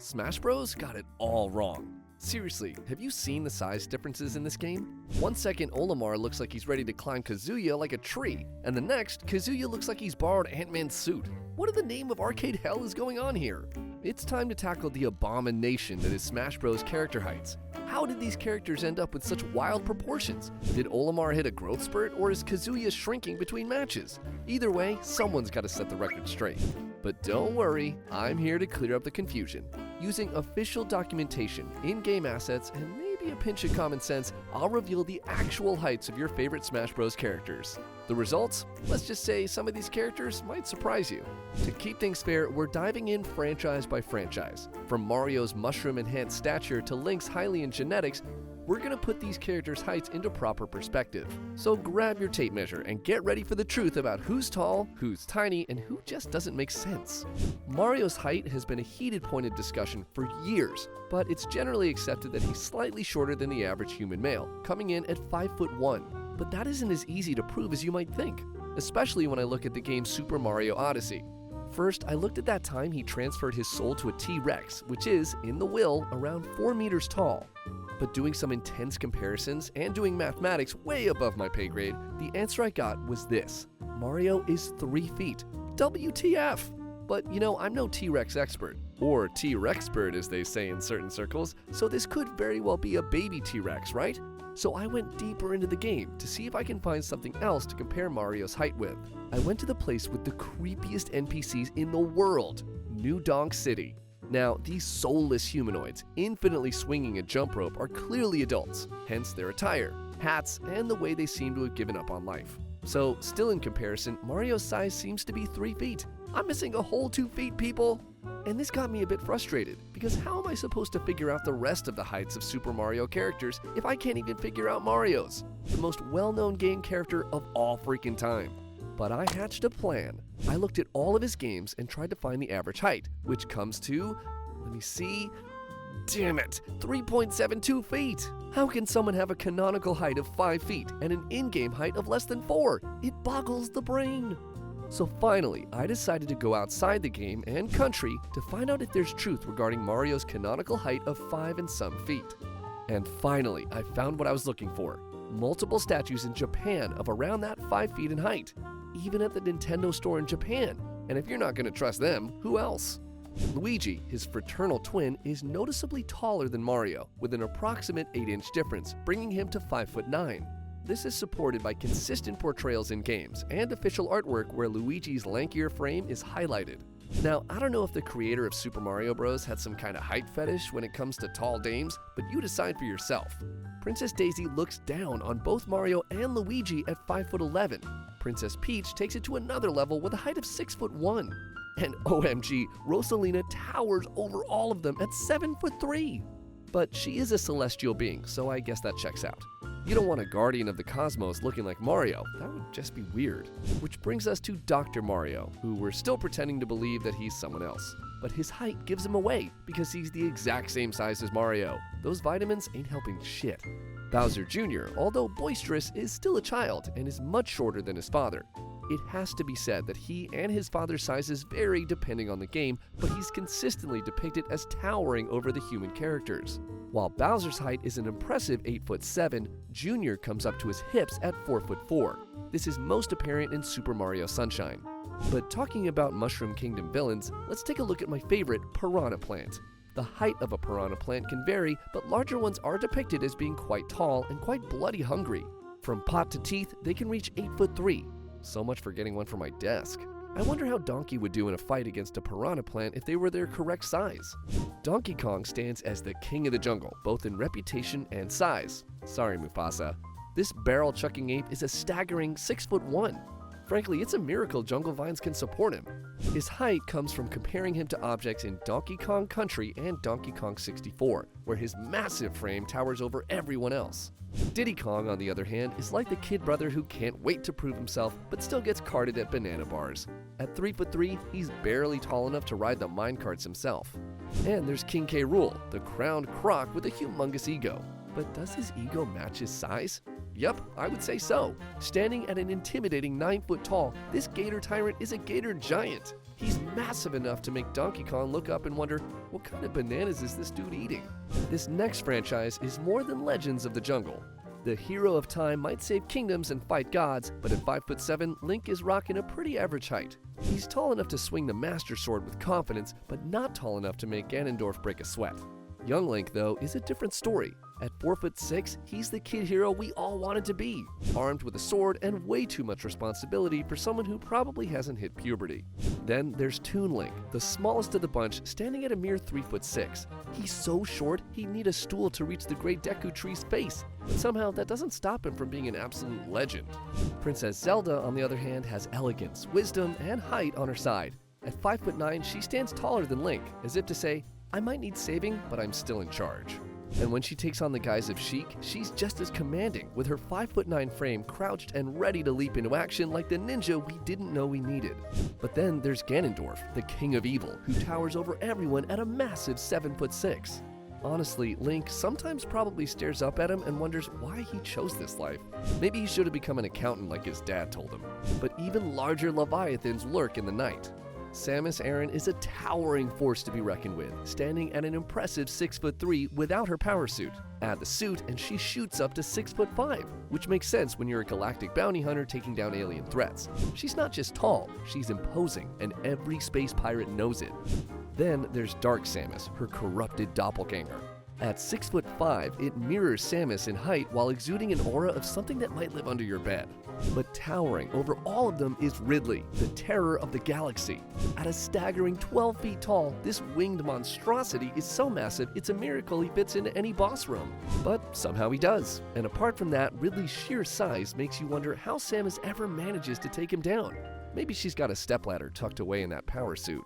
Smash Bros got it all wrong. Seriously, have you seen the size differences in this game? 1 second Olimar looks like he's ready to climb Kazuya like a tree, and the next, Kazuya looks like he's borrowed Ant-Man's suit. What in the name of arcade hell is going on here? It's time to tackle the abomination that is Smash Bros character heights. How did these characters end up with such wild proportions? Did Olimar hit a growth spurt, or is Kazuya shrinking between matches? Either way, someone's got to set the record straight. But don't worry, I'm here to clear up the confusion. Using official documentation, in-game assets, and maybe a pinch of common sense, I'll reveal the actual heights of your favorite Smash Bros characters. The results? Let's just say some of these characters might surprise you. To keep things fair, we're diving in franchise by franchise. From Mario's mushroom-enhanced stature to Link's Hylian genetics, we're going to put these characters' heights into proper perspective. So grab your tape measure and get ready for the truth about who's tall, who's tiny, and who just doesn't make sense. Mario's height has been a heated point of discussion for years, but it's generally accepted that he's slightly shorter than the average human male, coming in at 5'1". But that isn't as easy to prove as you might think, especially when I look at the game Super Mario Odyssey. First, I looked at that time he transferred his soul to a T-Rex, which is, in the will, around 4 meters tall. But doing some intense comparisons and doing mathematics way above my pay grade, the answer I got was this: Mario is 3 feet. WTF! But you know, I'm no T-Rex expert, or T-Rexpert as they say in certain circles, so this could very well be a baby T-Rex, right? So I went deeper into the game to see if I can find something else to compare Mario's height with. I went to the place with the creepiest NPCs in the world, New Donk City. Now, these soulless humanoids, infinitely swinging a jump rope, are clearly adults, hence their attire, hats, and the way they seem to have given up on life. So, still in comparison, Mario's size seems to be 3 feet. I'm missing a whole 2 feet, people! And this got me a bit frustrated, because how am I supposed to figure out the rest of the heights of Super Mario characters if I can't even figure out Mario's, the most well-known game character of all freaking time? But I hatched a plan. I looked at all of his games and tried to find the average height, which comes to, let me see, damn it, 3.72 feet! How can someone have a canonical height of 5 feet and an in-game height of less than 4? It boggles the brain. So finally, I decided to go outside the game and country to find out if there's truth regarding Mario's canonical height of 5 and some feet. And finally, I found what I was looking for. Multiple statues in Japan of around that 5 feet in height, even at the Nintendo store in Japan. And if you're not going to trust them, who else? Luigi, his fraternal twin, is noticeably taller than Mario, with an approximate 8-inch difference, bringing him to 5'9". This is supported by consistent portrayals in games and official artwork where Luigi's lankier frame is highlighted. Now, I don't know if the creator of Super Mario Bros. Had some kind of height fetish when it comes to tall dames, but you decide for yourself. Princess Daisy looks down on both Mario and Luigi at 5'11". Princess Peach takes it to another level with a height of 6'1". And OMG, Rosalina towers over all of them at 7'3". But she is a celestial being, so I guess that checks out. You don't want a guardian of the cosmos looking like Mario. That would just be weird. Which brings us to Dr. Mario, who we're still pretending to believe that he's someone else. But his height gives him away because he's the exact same size as Mario. Those vitamins ain't helping shit. Bowser Jr., although boisterous, is still a child and is much shorter than his father. It has to be said that he and his father's sizes vary depending on the game, but he's consistently depicted as towering over the human characters. While Bowser's height is an impressive 8'7", Jr. comes up to his hips at 4'4". This is most apparent in Super Mario Sunshine. But talking about Mushroom Kingdom villains, let's take a look at my favorite, Piranha Plant. The height of a piranha plant can vary, but larger ones are depicted as being quite tall and quite bloody hungry. From pot to teeth, they can reach 8'3". So much for getting one for my desk. I wonder how Donkey would do in a fight against a piranha plant if they were their correct size. Donkey Kong stands as the king of the jungle, both in reputation and size. Sorry, Mufasa. This barrel-chucking ape is a staggering 6'1". Frankly, it's a miracle jungle vines can support him. His height comes from comparing him to objects in Donkey Kong Country and Donkey Kong 64, where his massive frame towers over everyone else. Diddy Kong, on the other hand, is like the kid brother who can't wait to prove himself but still gets carted at banana bars. At 3'3", he's barely tall enough to ride the minecarts himself. And there's King K. Rool, the crowned croc with a humongous ego. But does his ego match his size? Yep, I would say so. Standing at an intimidating 9 foot tall, this gator tyrant is a gator giant. He's massive enough to make Donkey Kong look up and wonder, what kind of bananas is this dude eating? This next franchise is more than Legends of the Jungle. The hero of time might save kingdoms and fight gods, but at 5'7", Link is rocking a pretty average height. He's tall enough to swing the Master Sword with confidence, but not tall enough to make Ganondorf break a sweat. Young Link, though, is a different story. At 4'6", he's the kid hero we all wanted to be, armed with a sword and way too much responsibility for someone who probably hasn't hit puberty. Then there's Toon Link, the smallest of the bunch, standing at a mere 3'6". He's so short, he'd need a stool to reach the Great Deku Tree's face, but somehow that doesn't stop him from being an absolute legend. Princess Zelda, on the other hand, has elegance, wisdom, and height on her side. At 5'9", she stands taller than Link, as if to say, I might need saving, but I'm still in charge. And when she takes on the guise of Sheik, she's just as commanding, with her 5'9" frame crouched and ready to leap into action like the ninja we didn't know we needed. But then there's Ganondorf, the king of evil, who towers over everyone at a massive 7'6". Honestly, Link sometimes probably stares up at him and wonders why he chose this life. Maybe he should have become an accountant like his dad told him. But even larger leviathans lurk in the night. Samus Aran is a towering force to be reckoned with, standing at an impressive 6'3" without her power suit. Add the suit and she shoots up to 6'5", which makes sense when you're a galactic bounty hunter taking down alien threats. She's not just tall, she's imposing, and every space pirate knows it. Then there's Dark Samus, her corrupted doppelganger. At 6'5", it mirrors Samus in height while exuding an aura of something that might live under your bed. But towering over all of them is Ridley, the terror of the galaxy. At a staggering 12 feet tall, this winged monstrosity is so massive it's a miracle he fits into any boss room. But somehow he does. And apart from that, Ridley's sheer size makes you wonder how Samus ever manages to take him down. Maybe she's got a stepladder tucked away in that power suit.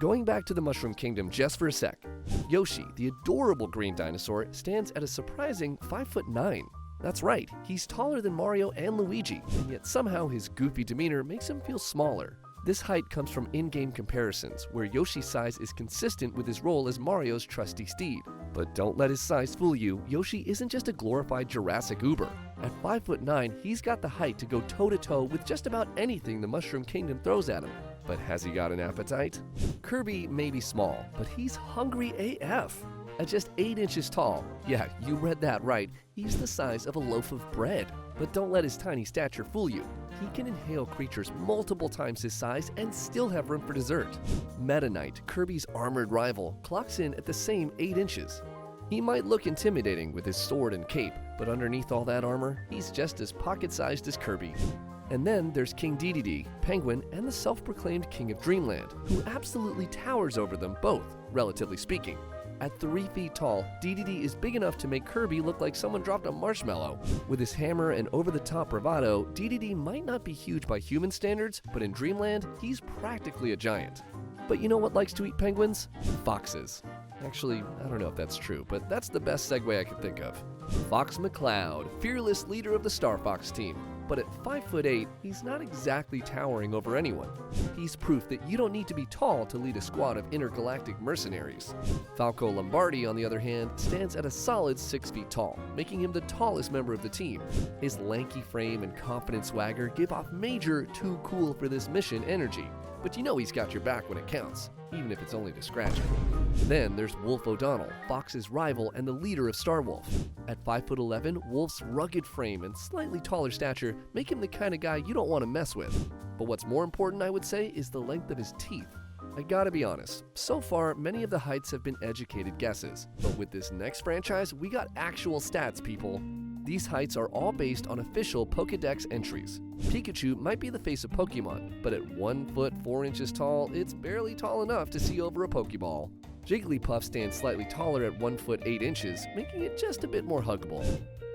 Going back to the Mushroom Kingdom just for a sec, Yoshi, the adorable green dinosaur, stands at a surprising 5'9". That's right, he's taller than Mario and Luigi, and yet somehow his goofy demeanor makes him feel smaller. This height comes from in-game comparisons, where Yoshi's size is consistent with his role as Mario's trusty steed. But don't let his size fool you, Yoshi isn't just a glorified Jurassic Uber. At 5'9", he's got the height to go toe-to-toe with just about anything the Mushroom Kingdom throws at him. But has he got an appetite? Kirby may be small, but he's hungry AF. At just 8 inches tall, yeah, you read that right, he's the size of a loaf of bread. But don't let his tiny stature fool you. He can inhale creatures multiple times his size and still have room for dessert. Meta Knight, Kirby's armored rival, clocks in at the same 8 inches. He might look intimidating with his sword and cape, but underneath all that armor, he's just as pocket-sized as Kirby. And then there's King Dedede, Penguin, and the self-proclaimed King of Dreamland, who absolutely towers over them both, relatively speaking. At 3 feet tall, Dedede is big enough to make Kirby look like someone dropped a marshmallow. With his hammer and over-the-top bravado, Dedede might not be huge by human standards, but in Dreamland, he's practically a giant. But you know what likes to eat penguins? Foxes. Actually, I don't know if that's true, but that's the best segue I could think of. Fox McCloud, fearless leader of the Star Fox team. But at 5'8", he's not exactly towering over anyone. He's proof that you don't need to be tall to lead a squad of intergalactic mercenaries. Falco Lombardi, on the other hand, stands at a solid 6 feet tall, making him the tallest member of the team. His lanky frame and confident swagger give off major too cool for this mission energy, but you know he's got your back when it counts, even if it's only to scratch him. Then there's Wolf O'Donnell, Fox's rival and the leader of Starwolf. At 5'11", Wolf's rugged frame and slightly taller stature make him the kind of guy you don't want to mess with. But what's more important, I would say, is the length of his teeth. I gotta be honest, so far many of the heights have been educated guesses, but with this next franchise, we got actual stats, people. These heights are all based on official Pokédex entries. Pikachu might be the face of Pokemon, but at 1 foot 4 inches tall, it's barely tall enough to see over a Pokeball. Jigglypuff stands slightly taller at 1 foot 8 inches, making it just a bit more huggable.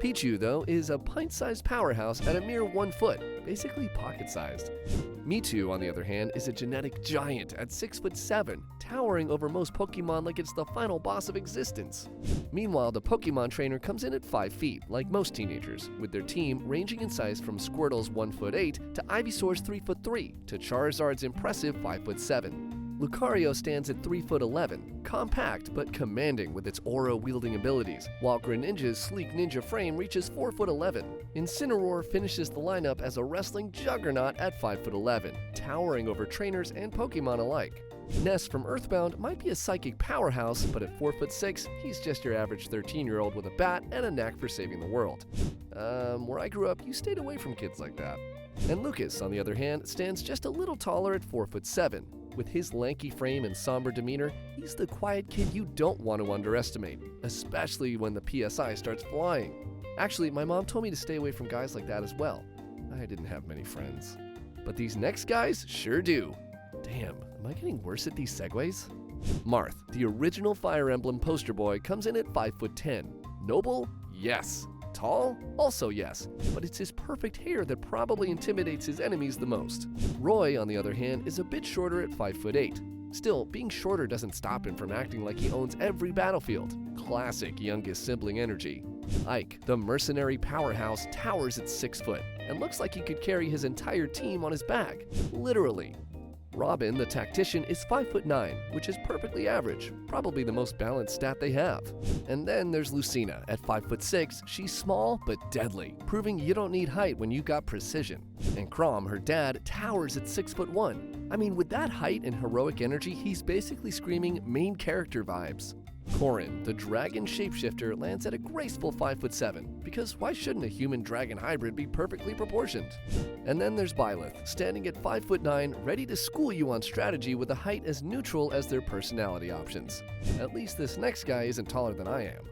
Pichu, though, is a pint-sized powerhouse at a mere 1 foot, basically pocket-sized. Mewtwo, on the other hand, is a genetic giant at 6'7", towering over most Pokemon like it's the final boss of existence. Meanwhile, the Pokemon trainer comes in at 5 feet, like most teenagers, with their team ranging in size from Squirtle's 1'8" to Ivysaur's 3'3" to Charizard's impressive 5'7". Lucario stands at 3'11", compact but commanding with its aura-wielding abilities, while Greninja's sleek ninja frame reaches 4'11". Incineroar finishes the lineup as a wrestling juggernaut at 5'11", towering over trainers and Pokemon alike. Ness from Earthbound might be a psychic powerhouse, but at 4'6", he's just your average 13-year-old with a bat and a knack for saving the world. Where I grew up, you stayed away from kids like that. And Lucas, on the other hand, stands just a little taller at 4'7". With his lanky frame and somber demeanor, he's the quiet kid you don't want to underestimate, especially when the PSI starts flying. Actually, my mom told me to stay away from guys like that as well. I didn't have many friends. But these next guys sure do. Damn, am I getting worse at these segues? Marth, the original Fire Emblem poster boy, comes in at 5'10". Noble? Yes. Tall? Also yes, but it's his perfect hair that probably intimidates his enemies the most. Roy, on the other hand, is a bit shorter at 5'8". Still, being shorter doesn't stop him from acting like he owns every battlefield. Classic youngest sibling energy. Ike, the mercenary powerhouse, towers at 6 foot and looks like he could carry his entire team on his back. Literally. Robin, the tactician, is 5'9", which is perfectly average, probably the most balanced stat they have. And then there's Lucina. At 5'6", she's small but deadly, proving you don't need height when you got precision. And Chrom, her dad, towers at 6'1". I mean, with that height and heroic energy, he's basically screaming main character vibes. Corrin, the dragon shapeshifter, lands at a graceful 5'7", because why shouldn't a human-dragon hybrid be perfectly proportioned? And then there's Byleth, standing at 5'9", ready to school you on strategy with a height as neutral as their personality options. At least this next guy isn't taller than I am.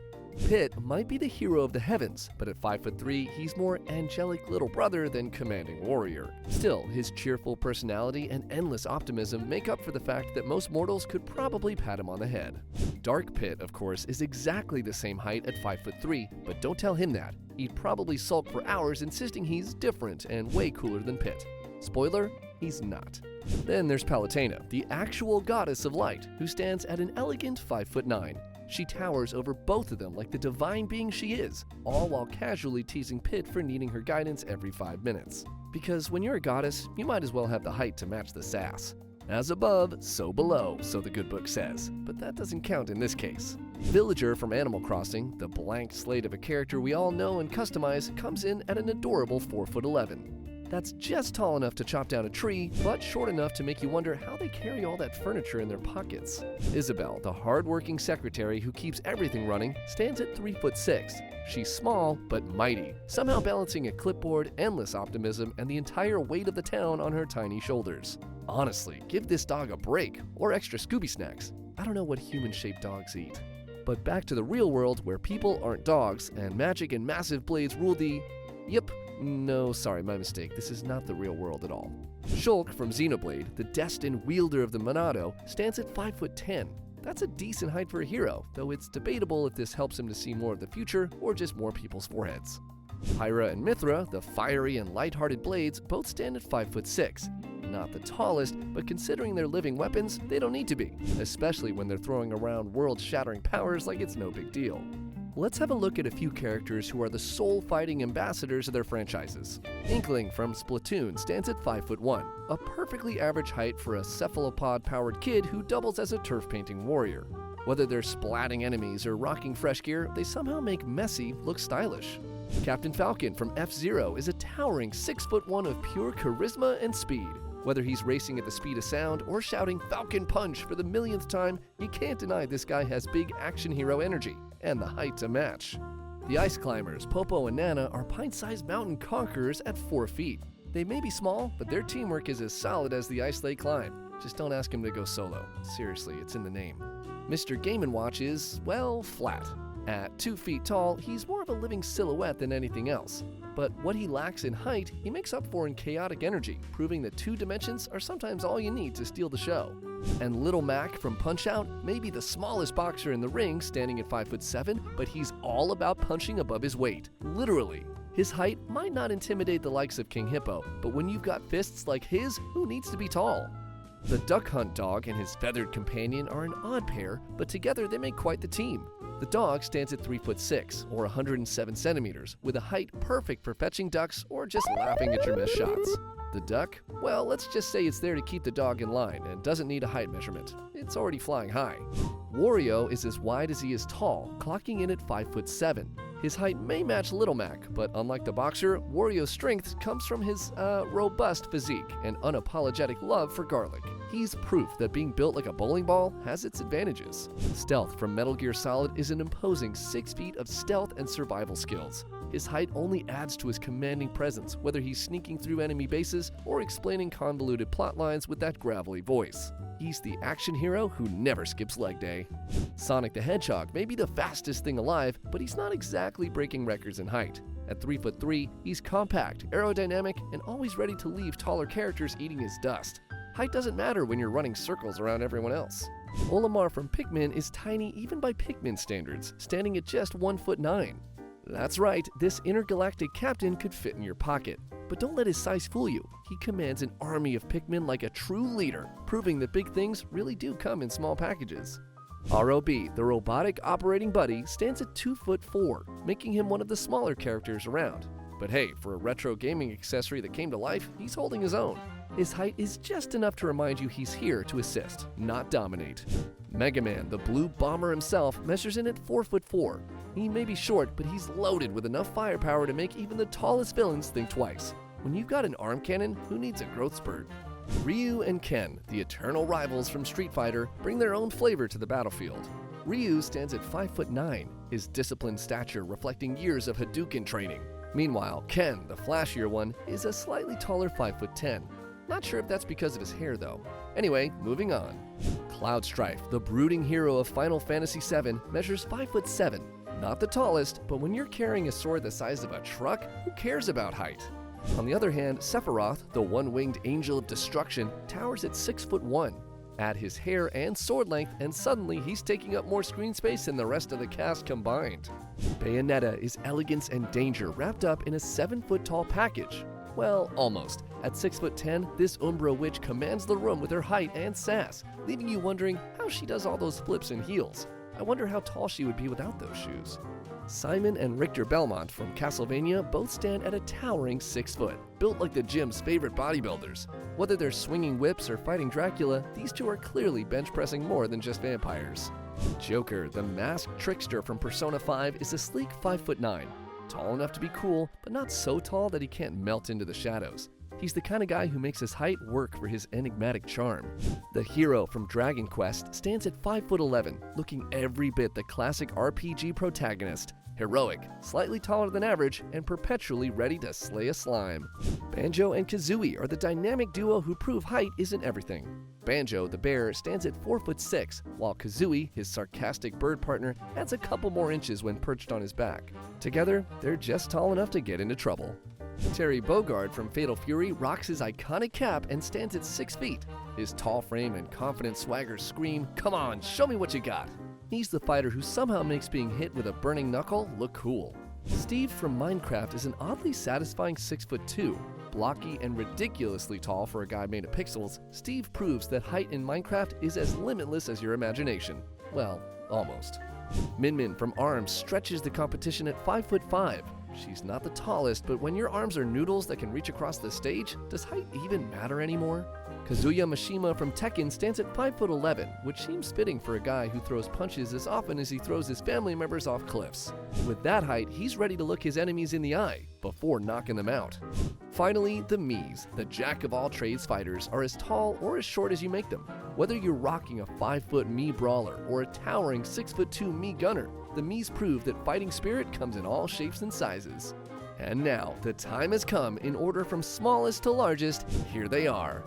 Pit might be the hero of the heavens, but at 5'3", he's more angelic little brother than commanding warrior. Still, his cheerful personality and endless optimism make up for the fact that most mortals could probably pat him on the head. Dark Pit, of course, is exactly the same height at 5'3", but don't tell him that. He'd probably sulk for hours insisting he's different and way cooler than Pit. Spoiler, he's not. Then there's Palutena, the actual goddess of light, who stands at an elegant 5'9". She towers over both of them like the divine being she is, all while casually teasing Pit for needing her guidance every 5 minutes. Because when you're a goddess, you might as well have the height to match the sass. As above, so below, so the good book says, but that doesn't count in this case. Villager from Animal Crossing, the blank slate of a character we all know and customize, comes in at an adorable 4'11". That's just tall enough to chop down a tree, but short enough to make you wonder how they carry all that furniture in their pockets. Isabelle, the hard-working secretary who keeps everything running, stands at 3'6". She's small, but mighty, somehow balancing a clipboard, endless optimism, and the entire weight of the town on her tiny shoulders. Honestly, give this dog a break, or extra Scooby snacks. I don't know what human-shaped dogs eat. But back to the real world, where people aren't dogs, and magic and massive blades rule the... Yep. No, sorry, my mistake. This is not the real world at all. Shulk from Xenoblade, the destined wielder of the Monado, stands at 5'10". That's a decent height for a hero, though it's debatable if this helps him to see more of the future or just more people's foreheads. Hyra and Mithra, the fiery and light-hearted blades, both stand at 5'6". Not the tallest, but considering they're living weapons, they don't need to be, especially when they're throwing around world-shattering powers like it's no big deal. Let's have a look at a few characters who are the soul-fighting ambassadors of their franchises. Inkling from Splatoon stands at 5'1", a perfectly average height for a cephalopod-powered kid who doubles as a turf-painting warrior. Whether they're splatting enemies or rocking fresh gear, they somehow make messy look stylish. Captain Falcon from F-Zero is a towering 6'1" of pure charisma and speed. Whether he's racing at the speed of sound or shouting Falcon Punch for the millionth time, you can't deny this guy has big action hero energy, and the height to match. The ice climbers, Popo and Nana, are pint-sized mountain conquerors at 4 feet. They may be small, but their teamwork is as solid as the ice they climb. Just don't ask him to go solo. Seriously, it's in the name. Mr. Game & Watch is, well, flat. At 2 feet tall, he's more of a living silhouette than anything else. But what he lacks in height, he makes up for in chaotic energy, proving that 2 dimensions are sometimes all you need to steal the show. And Little Mac from Punch-Out may be the smallest boxer in the ring, standing at 5'7", but he's all about punching above his weight, literally. His height might not intimidate the likes of King Hippo, but when you've got fists like his, who needs to be tall? The Duck Hunt dog and his feathered companion are an odd pair, but together they make quite the team. The dog stands at 3'6", or 107 centimeters, with a height perfect for fetching ducks or just laughing at your missed shots. The duck? Well, let's just say it's there to keep the dog in line and doesn't need a height measurement. It's already flying high. Wario is as wide as he is tall, clocking in at 5'7". His height may match Little Mac, but unlike the boxer, Wario's strength comes from his robust physique and unapologetic love for garlic. He's proof that being built like a bowling ball has its advantages. Stealth from Metal Gear Solid is an imposing 6 feet of stealth and survival skills. His height only adds to his commanding presence, whether he's sneaking through enemy bases or explaining convoluted plot lines with that gravelly voice. He's the action hero who never skips leg day. Sonic the Hedgehog may be the fastest thing alive, but he's not exactly breaking records in height. At 3'3", he's compact, aerodynamic, and always ready to leave taller characters eating his dust. Height doesn't matter when you're running circles around everyone else. Olimar from Pikmin is tiny even by Pikmin standards, standing at just 1'9". That's right, this intergalactic captain could fit in your pocket. But don't let his size fool you. He commands an army of Pikmin like a true leader, proving that big things really do come in small packages. ROB, the robotic operating buddy, stands at 2'4", making him one of the smaller characters around. But hey, for a retro gaming accessory that came to life, he's holding his own. His height is just enough to remind you he's here to assist, not dominate. Mega Man, the blue bomber himself, measures in at 4'4". He may be short, but he's loaded with enough firepower to make even the tallest villains think twice. When you've got an arm cannon, who needs a growth spurt? Ryu and Ken, the eternal rivals from Street Fighter, bring their own flavor to the battlefield. Ryu stands at 5'9", his disciplined stature reflecting years of Hadouken training. Meanwhile, Ken, the flashier one, is a slightly taller 5'10". Not sure if that's because of his hair though. Anyway, moving on. Cloud Strife, the brooding hero of Final Fantasy VII, measures 5'7". Not the tallest, but when you're carrying a sword the size of a truck, who cares about height? On the other hand, Sephiroth, the one-winged angel of destruction, towers at 6'1". Add his hair and sword length, and suddenly he's taking up more screen space than the rest of the cast combined. Bayonetta is elegance and danger wrapped up in a 7-foot-tall package. Well, almost. At 6'10", this Umbra witch commands the room with her height and sass, leaving you wondering how she does all those flips and heels. I wonder how tall she would be without those shoes. Simon and Richter Belmont from Castlevania both stand at a towering 6 foot, built like the gym's favorite bodybuilders. Whether they're swinging whips or fighting Dracula, these two are clearly bench pressing more than just vampires. Joker, the masked trickster from Persona 5, is a sleek 5'9", tall enough to be cool, but not so tall that he can't melt into the shadows. He's the kind of guy who makes his height work for his enigmatic charm. The hero from Dragon Quest stands at 5'11", looking every bit the classic RPG protagonist. Heroic, slightly taller than average, and perpetually ready to slay a slime. Banjo and Kazooie are the dynamic duo who prove height isn't everything. Banjo, the bear, stands at 4'6", while Kazooie, his sarcastic bird partner, adds a couple more inches when perched on his back. Together, they're just tall enough to get into trouble. Terry Bogard from Fatal Fury rocks his iconic cap and stands at 6 feet. His tall frame and confident swagger scream, "Come on, show me what you got." He's the fighter who somehow makes being hit with a burning knuckle look cool. Steve from Minecraft is an oddly satisfying 6'2". Blocky and ridiculously tall for a guy made of pixels, Steve proves that height in Minecraft is as limitless as your imagination. Well, almost. Min Min from ARMS stretches the competition at 5'5". She's not the tallest, but when your arms are noodles that can reach across the stage, does height even matter anymore? Kazuya Mishima from Tekken stands at 5'11", which seems fitting for a guy who throws punches as often as he throws his family members off cliffs. With that height, he's ready to look his enemies in the eye before knocking them out. Finally, the Miis, the jack-of-all-trades fighters, are as tall or as short as you make them. Whether you're rocking a 5-foot Mii brawler or a towering 6'2" Mii gunner, the Miis prove that fighting spirit comes in all shapes and sizes. And now, the time has come in order from smallest to largest. Here they are.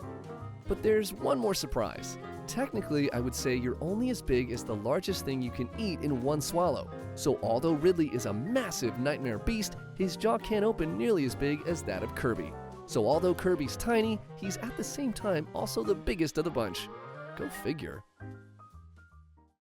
But there's one more surprise. Technically, I would say you're only as big as the largest thing you can eat in one swallow. So although Ridley is a massive nightmare beast, his jaw can't open nearly as big as that of Kirby. So although Kirby's tiny, he's at the same time also the biggest of the bunch. Go figure.